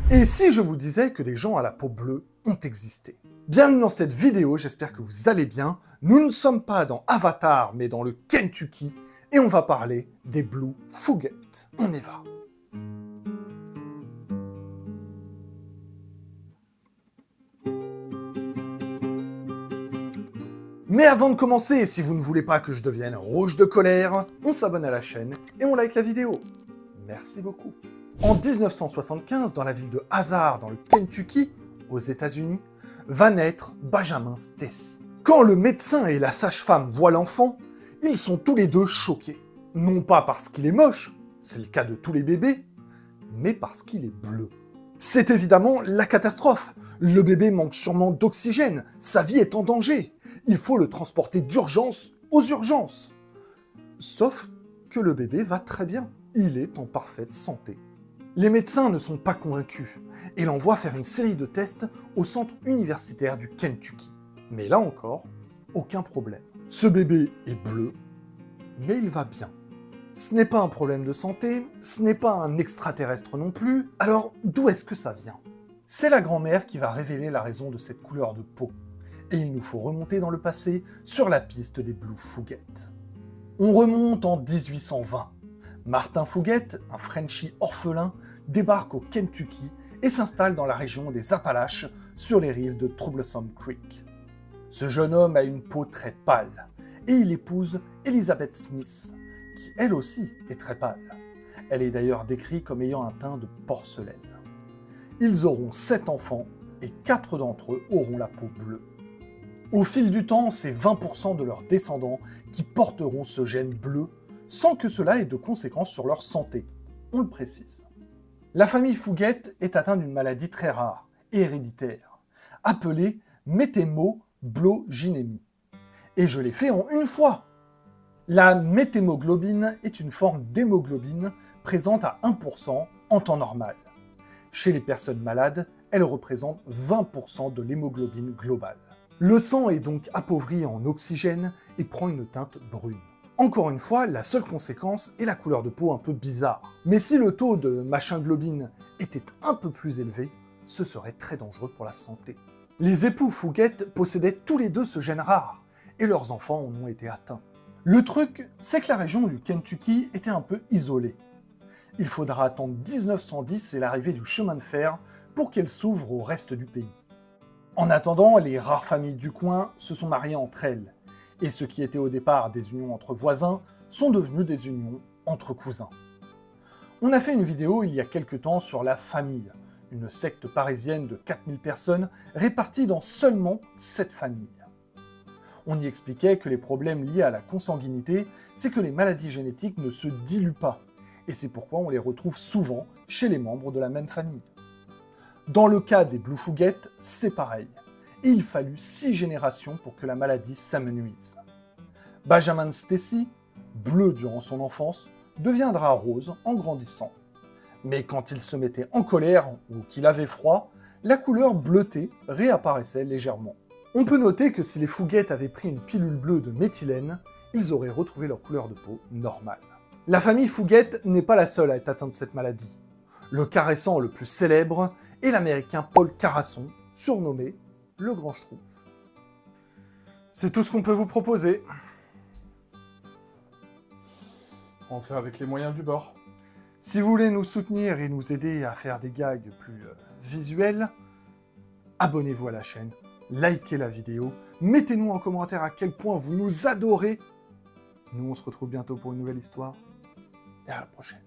Et si je vous disais que des gens à la peau bleue ont existé? Bienvenue dans cette vidéo, j'espère que vous allez bien. Nous ne sommes pas dans Avatar, mais dans le Kentucky, et on va parler des Blue Fugget. On y va. Mais avant de commencer, si vous ne voulez pas que je devienne rouge de colère, on s'abonne à la chaîne et on like la vidéo. Merci beaucoup. En 1975, dans la ville de Hazard, dans le Kentucky, aux États-Unis, va naître Benjamin Stacy. Quand le médecin et la sage-femme voient l'enfant, ils sont tous les deux choqués. Non pas parce qu'il est moche, c'est le cas de tous les bébés, mais parce qu'il est bleu. C'est évidemment la catastrophe. Le bébé manque sûrement d'oxygène, sa vie est en danger. Il faut le transporter d'urgence aux urgences. Sauf que le bébé va très bien. Il est en parfaite santé. Les médecins ne sont pas convaincus et l'envoient faire une série de tests au centre universitaire du Kentucky. Mais là encore, aucun problème. Ce bébé est bleu, mais il va bien. Ce n'est pas un problème de santé, ce n'est pas un extraterrestre non plus, alors d'où est-ce que ça vient? C'est la grand-mère qui va révéler la raison de cette couleur de peau. Et il nous faut remonter dans le passé sur la piste des Blue Fugget. On remonte en 1820. Martin Fugget, un Frenchie orphelin, débarque au Kentucky et s'installe dans la région des Appalaches, sur les rives de Troublesome Creek. Ce jeune homme a une peau très pâle, et il épouse Elizabeth Smith, qui elle aussi est très pâle. Elle est d'ailleurs décrite comme ayant un teint de porcelaine. Ils auront 7 enfants, et 4 d'entre eux auront la peau bleue. Au fil du temps, c'est 20% de leurs descendants qui porteront ce gène bleu, sans que cela ait de conséquences sur leur santé. On le précise. La famille Fugget est atteinte d'une maladie très rare et héréditaire, appelée méthémoglobinémie. Et je l'ai fait en une fois. La méthémoglobine est une forme d'hémoglobine présente à 1% en temps normal. Chez les personnes malades, elle représente 20% de l'hémoglobine globale. Le sang est donc appauvri en oxygène et prend une teinte brune. Encore une fois, la seule conséquence est la couleur de peau un peu bizarre. Mais si le taux de machin globine était un peu plus élevé, ce serait très dangereux pour la santé. Les époux Fugget possédaient tous les deux ce gène rare, et leurs enfants en ont été atteints. Le truc, c'est que la région du Kentucky était un peu isolée. Il faudra attendre 1910 et l'arrivée du chemin de fer pour qu'elle s'ouvre au reste du pays. En attendant, les rares familles du coin se sont mariées entre elles, et ce qui était au départ des unions entre voisins sont devenus des unions entre cousins. On a fait une vidéo il y a quelques temps sur la famille, une secte parisienne de 4000 personnes réparties dans seulement 7 familles. On y expliquait que les problèmes liés à la consanguinité, c'est que les maladies génétiques ne se diluent pas, et c'est pourquoi on les retrouve souvent chez les membres de la même famille. Dans le cas des Blue Fugget, c'est pareil, et il fallut 6 générations pour que la maladie s'amenuise. Benjamin Stacy, bleu durant son enfance, deviendra rose en grandissant. Mais quand il se mettait en colère ou qu'il avait froid, la couleur bleutée réapparaissait légèrement. On peut noter que si les Fugget avaient pris une pilule bleue de méthylène, ils auraient retrouvé leur couleur de peau normale. La famille Fugget n'est pas la seule à être atteinte de cette maladie. Le caressant le plus célèbre est l'américain Paul Carasson, surnommé le Grand Schtroumpf. C'est tout ce qu'on peut vous proposer. On fait avec les moyens du bord. Si vous voulez nous soutenir et nous aider à faire des gags plus visuels, abonnez-vous à la chaîne, likez la vidéo, mettez-nous en commentaire à quel point vous nous adorez. Nous, on se retrouve bientôt pour une nouvelle histoire, et à la prochaine.